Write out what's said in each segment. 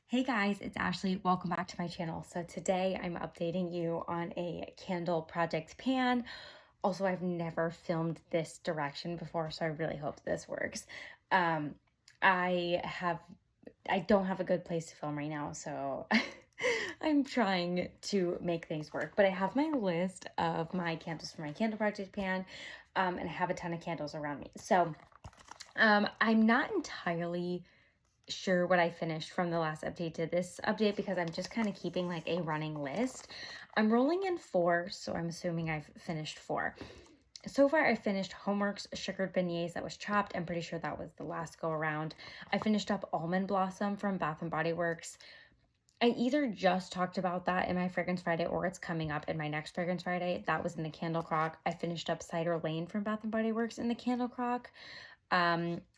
Hey guys, it's Ashley. Welcome back to my channel. So today I'm updating you on a candle project pan. Also, I've never filmed this direction before, so I really hope this works. Um, I have, I don't have a good place to film right now, so I'm trying to make things work. But I have my list of my candles for my candle project pan, and I have a ton of candles around me. So I'm not entirely sure what I finished from the last update to this update because I'm just kind of keeping like a running list. I'm rolling in 4, so I'm assuming I've finished 4. So far, I finished Homeworks Sugared Beignets that was chopped. I'm pretty sure that was the last go around. I finished up Almond Blossom from Bath & Body Works. I either just talked about that in my Fragrance Friday or it's coming up in my next Fragrance Friday. That was in the Candle Crock. I finished up Cider Lane from Bath & Body Works in the Candle Crock.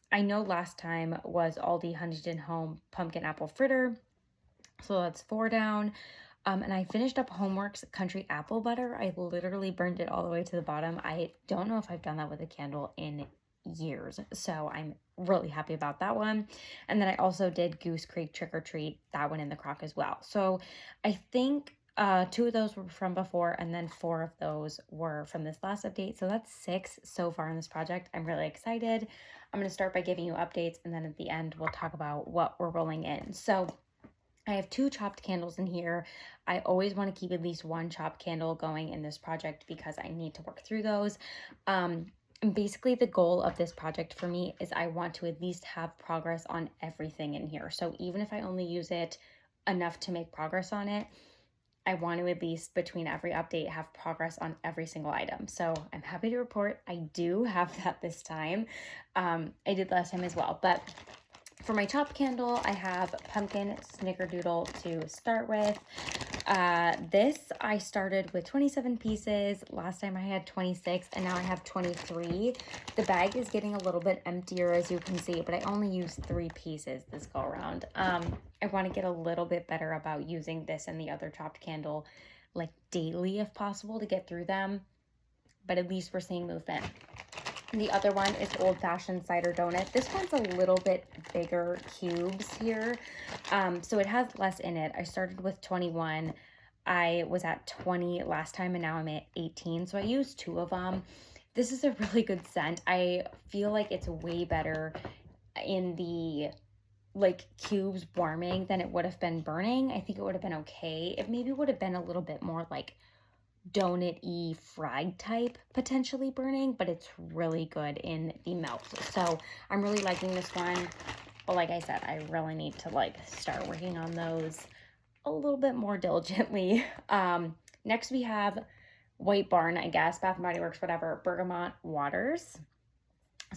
I know last time was Aldi Huntington Home Pumpkin Apple Fritter, so that's 4 down. And I finished up Homeworks Country Apple Butter. I literally burned it all the way to the bottom. I don't know if I've done that with a candle in years, so I'm really happy about that one. And then I also did Goose Creek Trick or Treat, that one in the crock as well. So I think 2 of those were from before, and then 4 of those were from this last update. So that's 6 so far in this project. I'm really excited. I'm going to start by giving you updates, and then at the end, we'll talk about what we're rolling in. So I have 2 chopped candles in here. I always want to keep at least 1 chopped candle going in this project because I need to work through those. And basically the goal of this project for me is I want to at least have progress on everything in here. So even if I only use it enough to make progress on it, I want to at least between every update have progress on every single item. So I'm happy to report I do have that this time. I did last time as well, but for my chopped candle, I have Pumpkin Snickerdoodle to start with. This I started with 27 pieces. Last time I had 26 and now I have 23. The bag is getting a little bit emptier as you can see, but I only used 3 pieces this go around. I want to get a little bit better about using this and the other chopped candle like daily if possible to get through them, but at least we're seeing movement. The other one is Old Fashioned Cider Donut. This one's a little bit bigger cubes here, so it has less in it. I started with 21. I was at 20 last time, and now I'm at 18, so I used 2 of them. This is a really good scent. I feel like it's way better in the like cubes warming than it would have been burning. I think it would have been okay. It maybe would have been a little bit more like donut-y fried type potentially burning, but it's really good in the melt. So I'm really liking this one, but like I said, I really need to like start working on those a little bit more diligently. Next we have White Barn, I guess, Bath & Body Works, whatever, Bergamot Waters.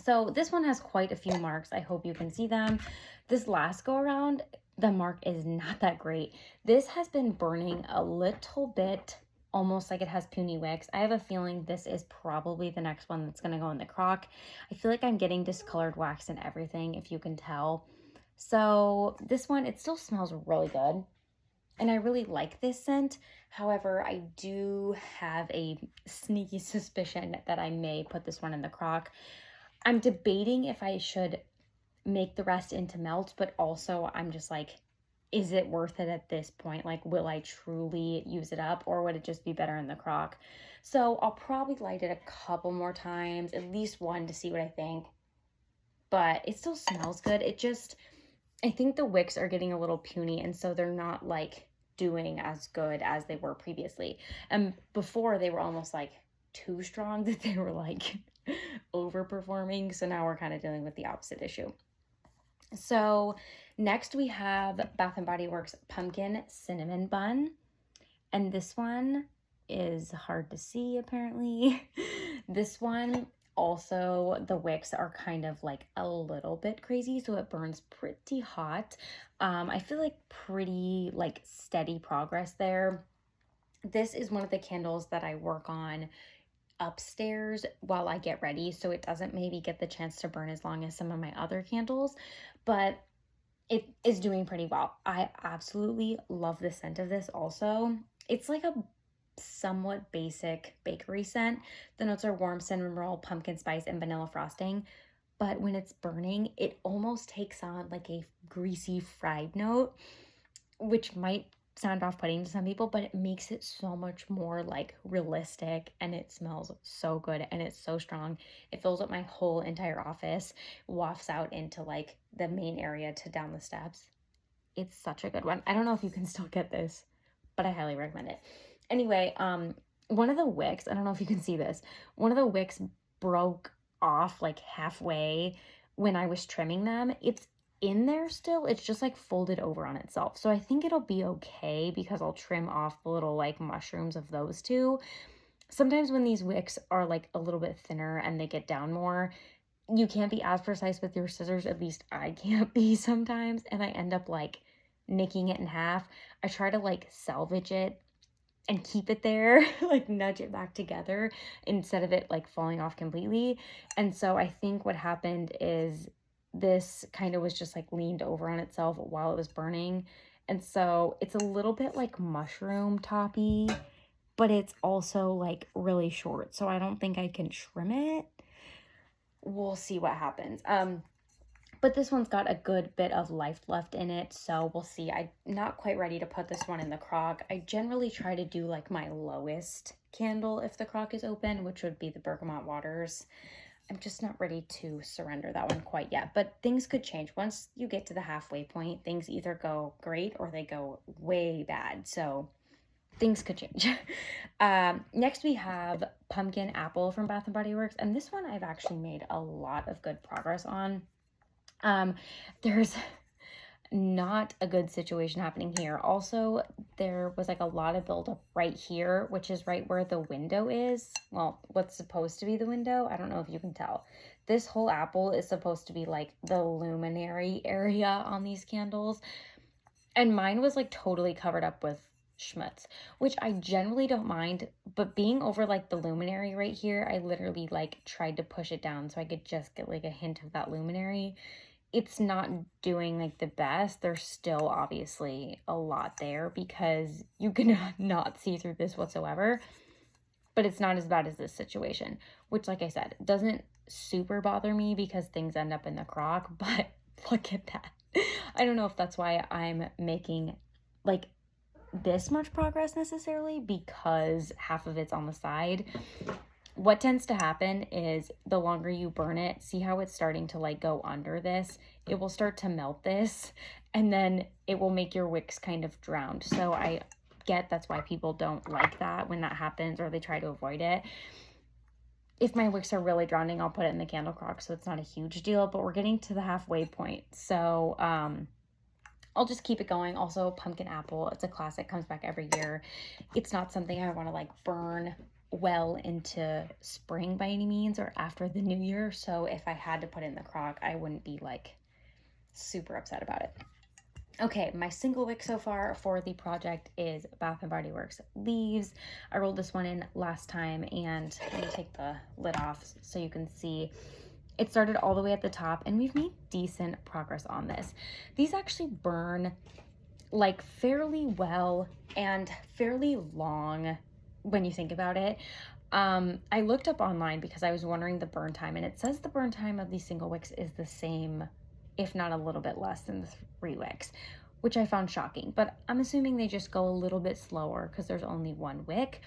So this one has quite a few marks. I hope you can see them. This last go around, the mark is not that great. This has been burning a little bit, almost like it has puny wicks. I have a feeling this is probably the next one that's going to go in the crock. I feel like I'm getting discolored wax and everything, if you can tell. So this one, it still smells really good. And I really like this scent. However, I do have a sneaky suspicion that I may put this one in the crock. I'm debating if I should make the rest into melt, but also I'm just like, is it worth it at this point? Like, will I truly use it up, or would it just be better in the crock? So I'll probably light it a couple more times, at least one, to see what I think. But it still smells good. It just, I think the wicks are getting a little puny, and so they're not like doing as good as they were previously. And before they were almost like too strong that they were like overperforming. So now we're kind of dealing with the opposite issue. So next we have Bath & Body Works Pumpkin Cinnamon Bun. And this one is hard to see apparently. This one also, the wicks are kind of like a little bit crazy, so it burns pretty hot. I feel like pretty like steady progress there. This is one of the candles that I work on upstairs while I get ready, so it doesn't maybe get the chance to burn as long as some of my other candles, but it is doing pretty well. I absolutely love the scent of this also. It's like a somewhat basic bakery scent. The notes are warm cinnamon roll, pumpkin spice, and vanilla frosting, but when it's burning, it almost takes on like a greasy fried note. which might sound off-putting to some people, but it makes it so much more like realistic, and it smells so good and it's so strong. It fills up my whole entire office, wafts out into like the main area to down the steps. It's such a good one. I don't know if you can still get this, but I highly recommend it. Anyway, one of the wicks, I don't know if you can see this, one of the wicks broke off like halfway when I was trimming them. It's in there still, it's just like folded over on itself. So I think it'll be okay because I'll trim off the little like mushrooms of those two. Sometimes when these wicks are like a little bit thinner and they get down more, you can't be as precise with your scissors, at least I can't be sometimes, and I end up like nicking it in half. I try to like salvage it and keep it there, like nudge it back together instead of it like falling off completely. And so I think what happened is this kind of was just like leaned over on itself while it was burning. And so it's a little bit like mushroom toppy, but it's also like really short. So I don't think I can trim it. We'll see what happens. But this one's got a good bit of life left in it, so we'll see. I'm not quite ready to put this one in the crock. I generally try to do like my lowest candle if the crock is open, which would be the Bergamot Waters. I'm just not ready to surrender that one quite yet, but things could change. Once you get to the halfway point, things either go great or they go way bad, so things could change. Next we have Pumpkin Apple from Bath & Body Works, and this one I've actually made a lot of good progress on. There's not a good situation happening here. Also, there was like a lot of buildup right here, which is right where the window is. Well, what's supposed to be the window. I don't know if you can tell. This whole apple is supposed to be like the luminary area on these candles. And mine was like totally covered up with schmutz, which I generally don't mind, but being over like the luminary right here, I literally like tried to push it down so I could just get like a hint of that luminary. It's not doing like the best. There's still obviously a lot there because you can not see through this whatsoever, but it's not as bad as this situation, which like I said, doesn't super bother me because things end up in the crock, but look at that. I don't know if that's why I'm making like this much progress necessarily, because half of it's on the side. What tends to happen is the longer you burn it, see how it's starting to like go under this? It will start to melt this, and then it will make your wicks kind of drowned. So I get that's why people don't like that when that happens, or they try to avoid it. If my wicks are really drowning, I'll put it in the candle crock, so it's not a huge deal, but we're getting to the halfway point. So I'll just keep it going. Also, Pumpkin Apple, it's a classic, comes back every year. It's not something I want to like burn well into spring by any means or after the new year. So if I had to put it in the crock, I wouldn't be like super upset about it. Okay, my single wick so far for the project is Bath & Body Works Leaves. I rolled this one in last time, and let me take the lid off so you can see. It started all the way at the top, and we've made decent progress on this. These actually burn like fairly well and fairly long when you think about it. I looked up online because I was wondering the burn time, and it says the burn time of these single wicks is the same, if not a little bit less than the 3 wicks, which I found shocking, but I'm assuming they just go a little bit slower because there's only 1 wick.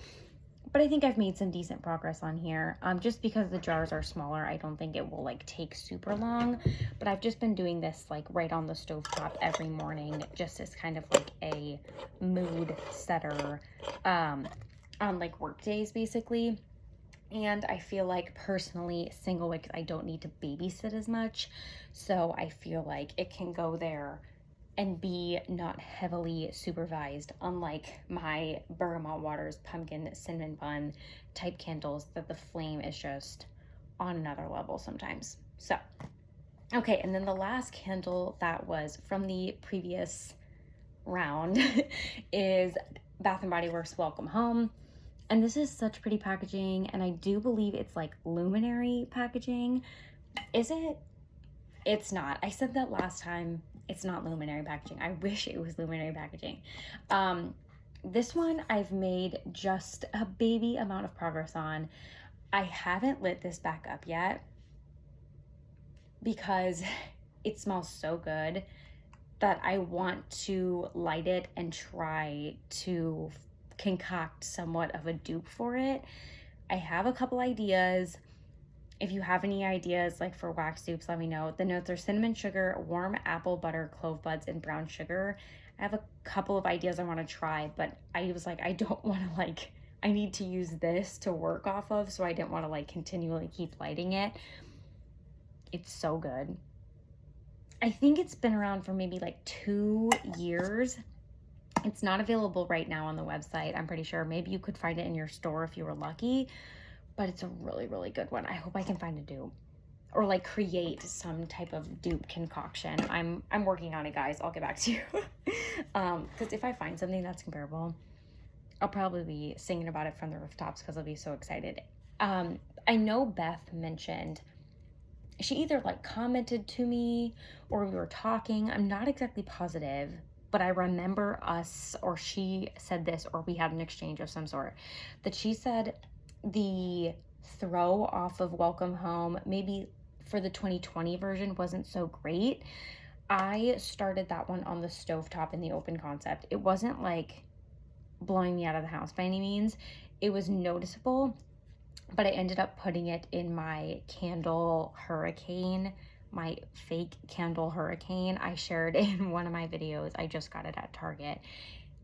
But I think I've made some decent progress on here. Just because the jars are smaller, I don't think it will like take super long, but I've just been doing this like right on the stovetop every morning, just as kind of like a mood setter on like work days basically. And I feel like personally, single wicks, I don't need to babysit as much. So I feel like it can go there and be not heavily supervised, unlike my Bergamot Waters pumpkin cinnamon bun type candles that the flame is just on another level sometimes. So, okay, and then the last candle that was from the previous round is Bath & Body Works Welcome Home. And this is such pretty packaging, and I do believe it's like luminary packaging. Is it? It's not. I said that last time. It's not luminary packaging. I wish it was luminary packaging. This one I've made just a baby amount of progress on. I haven't lit this back up yet because it smells so good, that I want to light it and try to concoct somewhat of a dupe for it. I have a couple ideas. If you have any ideas like for wax dupes, let me know. The notes are cinnamon sugar, warm apple butter, clove buds, and brown sugar. I have a couple of ideas I want to try, but I was like, I don't want to like, I need to use this to work off of, so I didn't want to like continually keep lighting it. It's so good. I think it's been around for maybe like 2 years. It's not available right now on the website, I'm pretty sure. Maybe you could find it in your store if you were lucky, but it's a really, really good one. I hope I can find a dupe or like create some type of dupe concoction. I'm working on it, guys. I'll get back to you. Because if I find something that's comparable, I'll probably be singing about it from the rooftops because I'll be so excited. I know Beth mentioned, she either like commented to me or we were talking. I'm not exactly positive, but I remember us, or she said this, or we had an exchange of some sort, that she said the throw off of Welcome Home, maybe for the 2020 version, wasn't so great. I started that one on the stovetop in the open concept. It wasn't like blowing me out of the house by any means. It was noticeable, but I ended up putting it in my candle hurricane, my fake candle hurricane. I shared in one of my videos. I just got it at Target.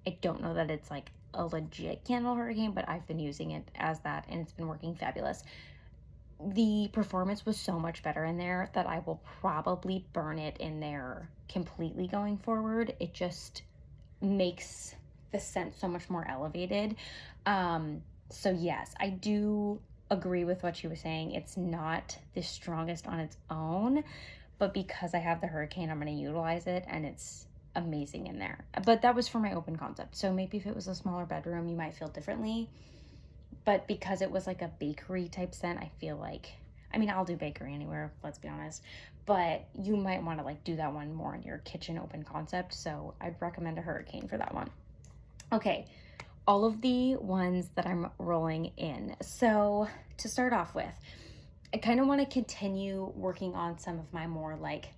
I don't know that it's like a legit candle hurricane, but I've been using it as that and it's been working fabulous. The performance was so much better in there that I will probably burn it in there completely going forward. It just makes the scent so much more elevated. So yes, I do agree with what she was saying. It's not the strongest on its own, but because I have the hurricane, I'm going to utilize it and it's amazing in there. But that was for my open concept. So maybe if it was a smaller bedroom, you might feel differently. But because it was like a bakery type scent, I feel like, I mean, I'll do bakery anywhere, let's be honest, but you might want to like do that one more in your kitchen open concept. So I'd recommend a hurricane for that one. Okay, all of the ones that I'm rolling in. So to start off with, I kind of want to continue working on some of my more like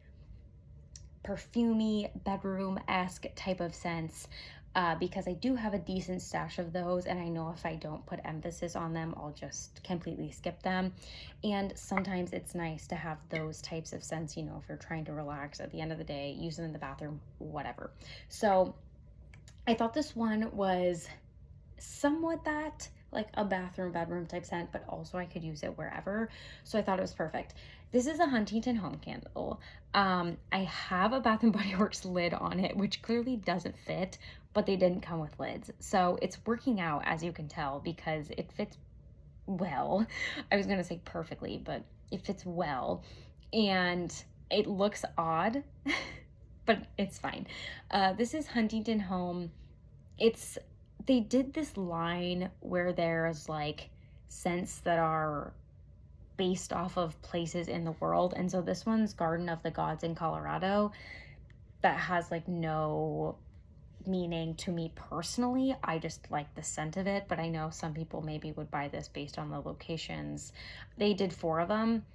perfumey, bedroom-esque type of scents, because I do have a decent stash of those, and I know if I don't put emphasis on them, I'll just completely skip them. And sometimes it's nice to have those types of scents, you know, if you're trying to relax at the end of the day, use them in the bathroom, whatever. So I thought this one was somewhat that, like a bathroom, bedroom type scent, but also I could use it wherever. So I thought it was perfect. This is a Huntington Home candle. I have a Bath & Body Works lid on it, which clearly doesn't fit, but they didn't come with lids. So it's working out, as you can tell, because it fits well. I was gonna say perfectly, but it fits well. And it looks odd, but it's fine. This is Huntington Home. They did this line where there's like scents that are based off of places in the world. And so this one's Garden of the Gods in Colorado. That has like no meaning to me personally. I just like the scent of it, but I know some people maybe would buy this based on the locations. They did 4 of them.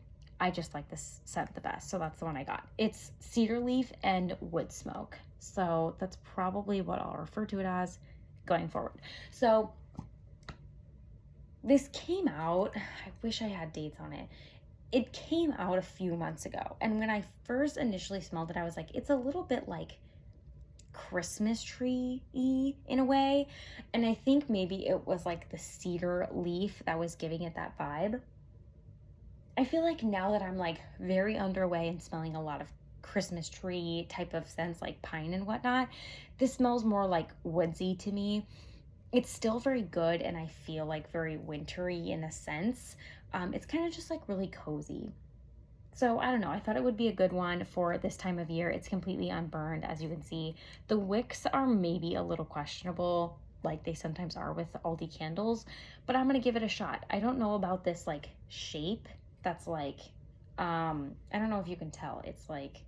I just like this scent the best, so that's the one I got. It's cedar leaf and wood smoke. So that's probably what I'll refer to it as going forward. So this came out, I wish I had dates on it. It came out a few months ago. And when I first initially smelled it, I was like, it's a little bit like Christmas tree-y in a way. And I think maybe it was like the cedar leaf that was giving it that vibe. I feel like now that I'm like very underway and smelling a lot of Christmas tree type of scents like pine and whatnot, this smells more like woodsy to me. It's still very good and I feel like very wintry in a sense. It's kind of just like really cozy. So I don't know, I thought it would be a good one for this time of year. It's completely unburned, as you can see. The wicks are maybe a little questionable, like they sometimes are with Aldi candles, but I'm gonna give it a shot. I don't know about this like shape that's like, I don't know if you can tell, it's like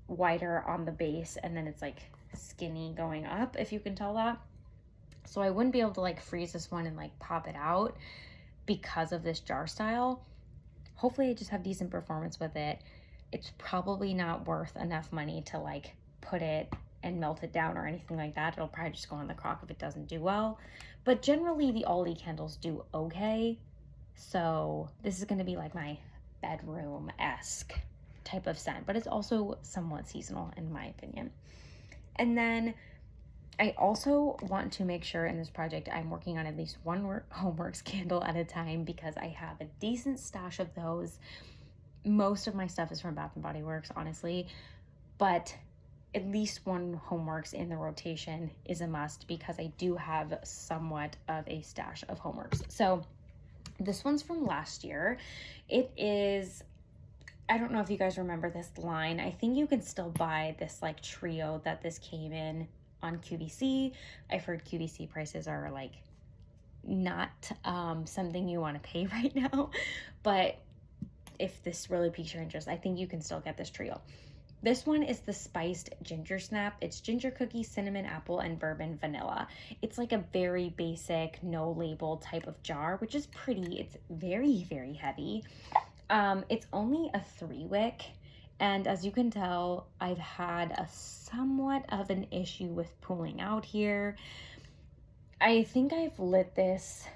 wider on the base and then it's like skinny going up, if you can tell that. So I wouldn't be able to like freeze this one and like pop it out because of this jar style. Hopefully I just have decent performance with it. It's probably not worth enough money to like put it and melt it down or anything like that. It'll probably just go on the crock if it doesn't do well. But generally the Aldi candles do okay. So this is going to be like my bedroom-esque type of scent, but it's also somewhat seasonal in my opinion. And then I also want to make sure in this project I'm working on at least one Homeworks candle at a time, because I have a decent stash of those. Most of my stuff is from Bath & Body Works, honestly, but at least one Homeworks in the rotation is a must, because I do have somewhat of a stash of Homeworks. So this one's from last year. It is, I don't know if you guys remember this line. I think you can still buy this like trio that this came in on QVC. I've heard QVC prices are like not something you want to pay right now, but if this really piques your interest, I think you can still get this trio. This one is the spiced ginger snap. It's ginger cookie, cinnamon, apple, and bourbon vanilla. It's like a very basic, no label type of jar, which is pretty. It's very, very heavy. It's only a 3-wick. And as you can tell, I've had a somewhat of an issue with pulling out here. I think I've lit this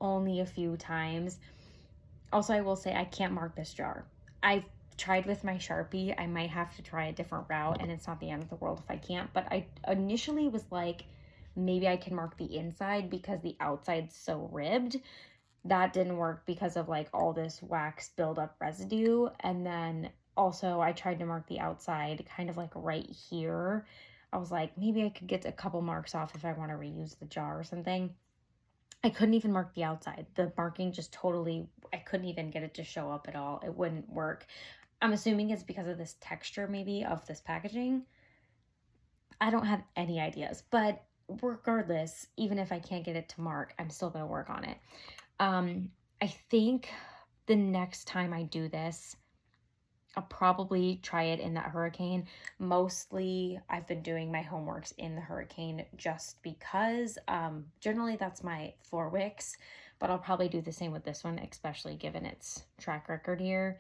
only a few times. Also, I will say I can't mark this jar. I've tried with my Sharpie. I might have to try a different route, and it's not the end of the world if I can't. But I initially was like, maybe I can mark the inside because the outside's so ribbed. That didn't work because of like all this wax buildup residue. And then also I tried to mark the outside kind of like right here. I was like, maybe I could get a couple marks off if I want to reuse the jar or something. I couldn't even mark the outside. The marking just totally, I couldn't even get it to show up at all. It wouldn't work. I'm assuming it's because of this texture maybe of this packaging. I don't have any ideas, but regardless, even if I can't get it to mark, I'm still going to work on it. I think the next time I do this, I'll probably try it in that Hurricane. Mostly I've been doing my Homeworks in the Hurricane just because generally that's my 4 wicks, but I'll probably do the same with this one, especially given its track record here.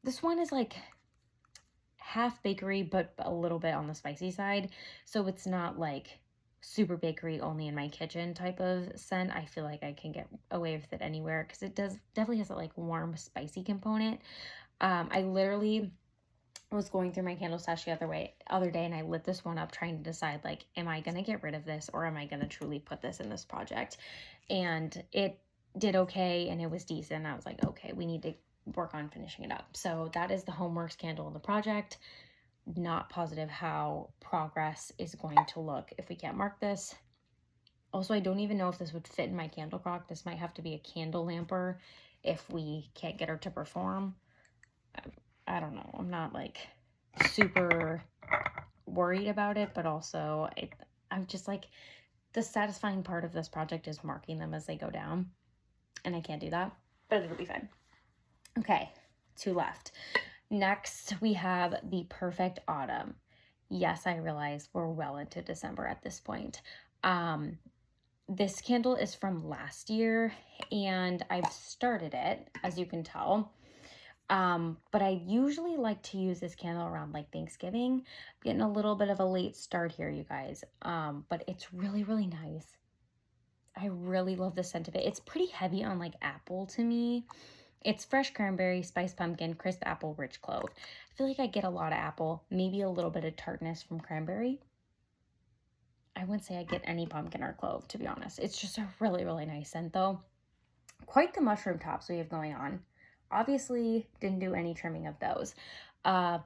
This one is like half bakery, but a little bit on the spicy side. So it's not like super bakery only in my kitchen type of scent. I feel like I can get away with it anywhere because it definitely has that like warm spicy component. I literally was going through my candle stash the other day and I lit this one up trying to decide like, am I gonna get rid of this or am I gonna truly put this in this project? And it did okay and it was decent. I was like, okay, we need to work on finishing it up. So that is the Homeworks candle in the project. Not positive how progress is going to look if we can't mark this. Also, I don't even know if this would fit in my candle crock. This might have to be a candle lamper if we can't get her to perform. I don't know. I'm not like super worried about it, but also I'm just like, the satisfying part of this project is marking them as they go down, and I can't do that, but it'll be fine. Okay, 2 left. Next, we have the Perfect Autumn. Yes, I realize we're well into December at this point. This candle is from last year, and I've started it, as you can tell. But I usually like to use this candle around like Thanksgiving. I'm getting a little bit of a late start here, you guys. But it's really, really nice. I really love the scent of it. It's pretty heavy on like apple to me. It's fresh cranberry, spiced pumpkin, crisp apple, rich clove. I feel like I get a lot of apple, maybe a little bit of tartness from cranberry. I wouldn't say I get any pumpkin or clove, to be honest. It's just a really, really nice scent, though. Quite the mushroom tops we have going on. Obviously, didn't do any trimming of those. But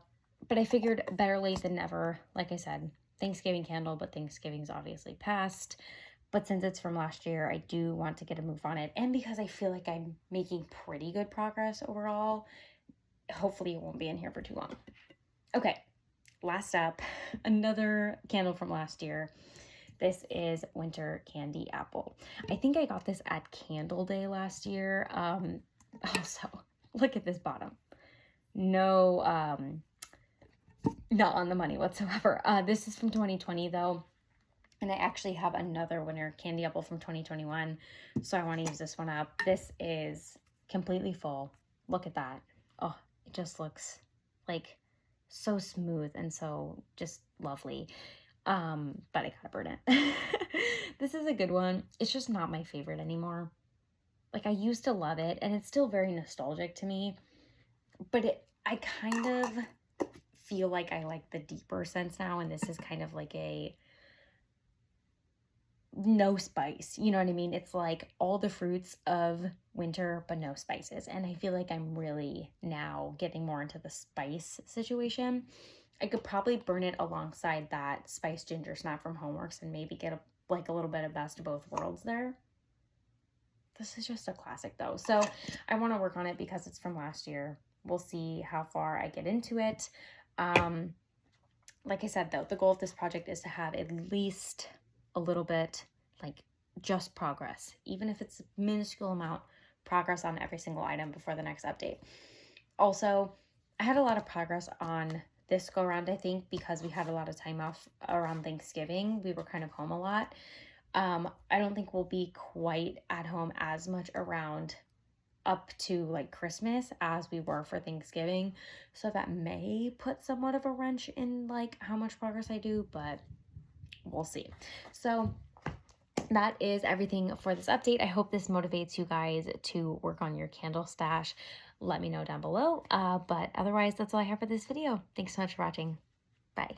I figured better late than never. Like I said, Thanksgiving candle, but Thanksgiving's obviously past. But since it's from last year, I do want to get a move on it. And because I feel like I'm making pretty good progress overall, hopefully it won't be in here for too long. Okay, last up, another candle from last year. This is Winter Candy Apple. I think I got this at Candle Day last year. Also, look at this bottom. No, not on the money whatsoever. This is from 2020 though. And I actually have another Winter Candy Apple from 2021. So I want to use this one up. This is completely full. Look at that. Oh, it just looks like so smooth and so just lovely. But I gotta burn it. This is a good one. It's just not my favorite anymore. Like, I used to love it, and it's still very nostalgic to me, but I kind of feel like I like the deeper scents now, and this is kind of like a no spice. You know what I mean? It's like all the fruits of winter, but no spices. And I feel like I'm really now getting more into the spice situation. I could probably burn it alongside that spiced ginger snap from Homeworks and maybe get a little bit of best of both worlds there. This is just a classic though. So I want to work on it because it's from last year. We'll see how far I get into it. Like I said though, the goal of this project is to have at least a little bit, like, just progress, even if it's a minuscule amount, progress on every single item before the next update. Also, I had a lot of progress on this go around, I think, because we had a lot of time off around Thanksgiving. We were kind of home a lot. I don't think we'll be quite at home as much around up to like Christmas as we were for Thanksgiving. So that may put somewhat of a wrench in like how much progress I do, but we'll see. So that is everything for this update. I hope this motivates you guys to work on your candle stash. Let me know down below. But otherwise, that's all I have for this video. Thanks so much for watching. Bye.